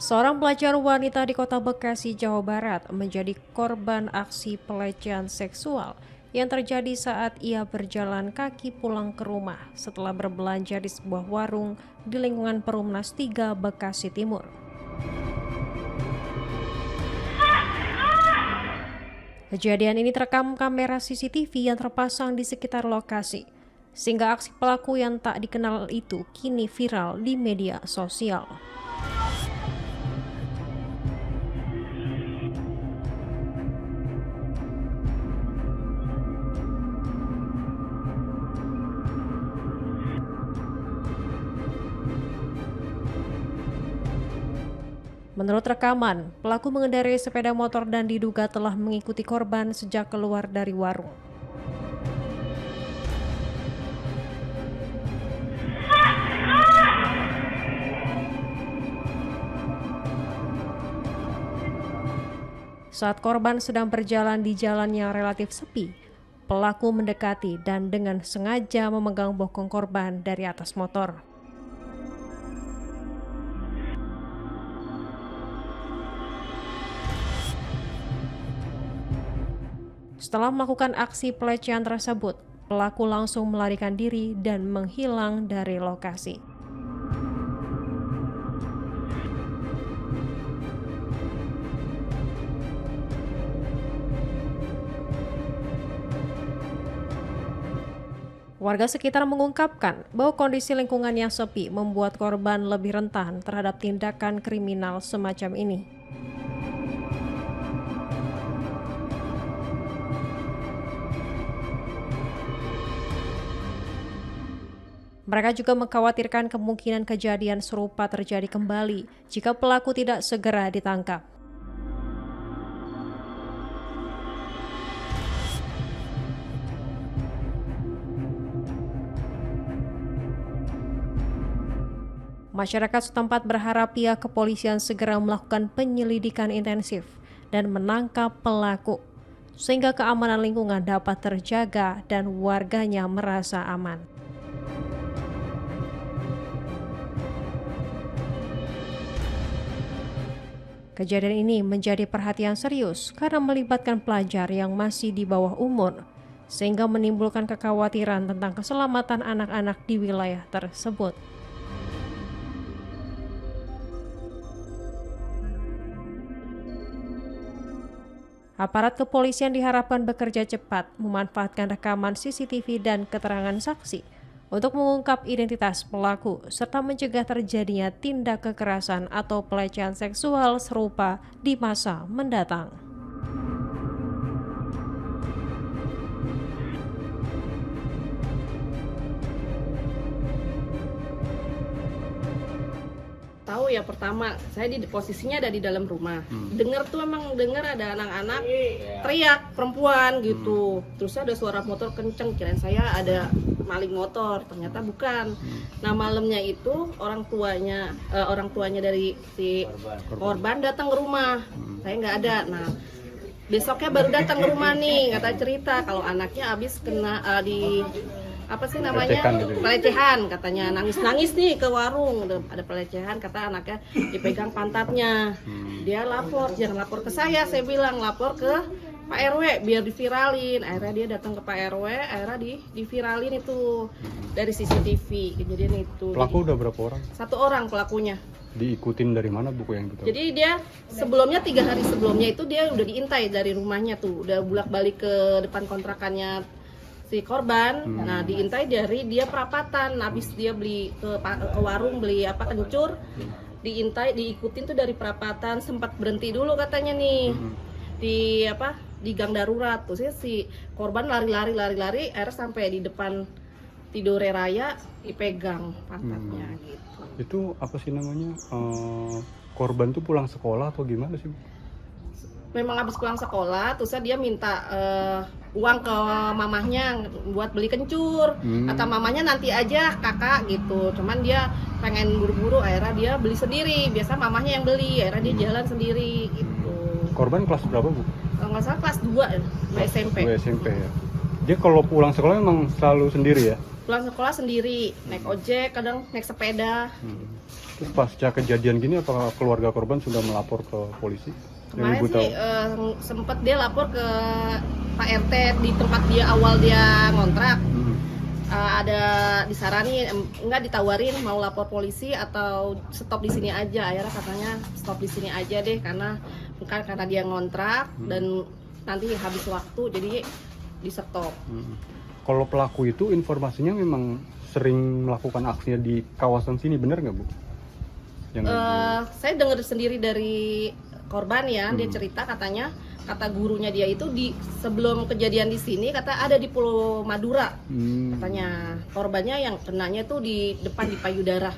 Seorang pelajar wanita di Kota Bekasi, Jawa Barat menjadi korban aksi pelecehan seksual yang terjadi saat ia berjalan kaki pulang ke rumah setelah berbelanja di sebuah warung di lingkungan Perumnas 3 Bekasi Timur. Kejadian ini terekam kamera CCTV yang terpasang di sekitar lokasi, sehingga aksi pelaku yang tak dikenal itu kini viral di media sosial. Menurut rekaman, pelaku mengendarai sepeda motor dan diduga telah mengikuti korban sejak keluar dari warung. Saat korban sedang berjalan di jalan yang relatif sepi, pelaku mendekati dan dengan sengaja memegang bokong korban dari atas motor. Setelah melakukan aksi pelecehan tersebut, pelaku langsung melarikan diri dan menghilang dari lokasi. Warga sekitar mengungkapkan bahwa kondisi lingkungan yang sepi membuat korban lebih rentan terhadap tindakan kriminal semacam ini. Mereka juga mengkhawatirkan kemungkinan kejadian serupa terjadi kembali jika pelaku tidak segera ditangkap. Masyarakat setempat berharap pihak kepolisian segera melakukan penyelidikan intensif dan menangkap pelaku, sehingga keamanan lingkungan dapat terjaga dan warganya merasa aman. Kejadian ini menjadi perhatian serius karena melibatkan pelajar yang masih di bawah umur, sehingga menimbulkan kekhawatiran tentang keselamatan anak-anak di wilayah tersebut. Aparat kepolisian diharapkan bekerja cepat, memanfaatkan rekaman CCTV dan keterangan saksi untuk mengungkap identitas pelaku serta mencegah terjadinya tindak kekerasan atau pelecehan seksual serupa di masa mendatang. Tahu ya, pertama saya di posisinya ada di dalam rumah. Dengar ada anak-anak teriak perempuan gitu. Terus ada suara motor kenceng, kirain saya ada maling motor, ternyata bukan. Nah, malamnya itu orang tuanya dari si korban datang ke rumah. Saya nggak ada. Nah, besoknya baru datang ke rumah nih, kata cerita kalau anaknya habis kena pelecehan, katanya nangis nih ke warung, ada pelecehan, kata anaknya dipegang pantatnya. Dia lapor, jangan lapor ke saya bilang lapor ke Pak RW biar diviralin. Akhirnya dia datang ke Pak RW, akhirnya diviralin itu dari CCTV kejadian itu. Pelaku udah berapa orang? 1 orang pelakunya. Diikutin dari mana buku yang itu? Jadi dia sebelumnya 3 hari sebelumnya itu dia udah diintai dari rumahnya tuh, udah bolak-balik ke depan kontrakannya si korban. Nah, diintai dari dia perapatan, habis dia beli ke warung beli kencur, diikutin tuh dari perapatan, sempat berhenti dulu katanya nih di gang darurat. Terus si korban lari akhirnya sampai di depan Tidore Raya dipegang pantatnya gitu. Itu apa sih namanya, korban tuh pulang sekolah atau gimana sih? Memang habis pulang sekolah, terus dia minta uang ke mamahnya buat beli kencur. Kata mamanya nanti aja kakak gitu. Cuman dia pengen buru-buru, akhirnya dia beli sendiri. Biasa mamahnya yang beli, akhirnya dia jalan sendiri gitu. Korban kelas berapa, Bu? Kalau nggak salah kelas 2 SMP. 2 SMP ya. Dia kalau pulang sekolah memang selalu sendiri ya? pulang sekolah sendiri, naik ojek, kadang naik sepeda. Terus pasca kejadian gini apakah keluarga korban sudah melapor ke polisi? Kemarin Ibu sih sempet dia lapor ke Pak RT di tempat dia awal dia ngontrak. Ada disarani, enggak ditawarin mau lapor polisi atau stop di sini aja. Akhirnya katanya stop di sini aja deh karena bukan karena dia ngontrak dan nanti habis waktu jadi di stop. Kalau pelaku itu informasinya memang sering melakukan aksinya di kawasan sini, benar nggak Bu? Saya dengar sendiri dari korban ya, dia cerita katanya kata gurunya dia itu di sebelum kejadian di sini kata ada di Pulau Madura. Katanya korbannya yang kenanya tuh di depan di payudara.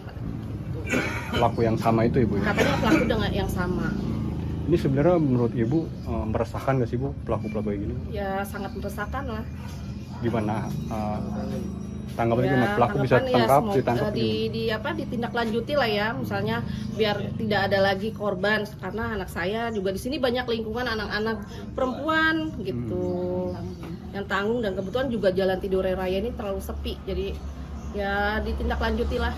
Pelaku yang sama itu Ibu? Katanya pelaku dengan yang sama. Ini sebenarnya menurut Ibu meresahkan nggak sih Bu pelaku-pelaku kayak gini? Ya sangat meresahkan lah. Gimana tanggapannya gimana? Pelaku bisa ditangkap ditindaklanjuti lah ya, misalnya biar tidak ada lagi korban karena anak saya juga di sini banyak lingkungan anak-anak perempuan gitu yang tanggung dan kebetulan juga jalan Tidore Raya ini terlalu sepi, jadi ya ditindaklanjuti lah.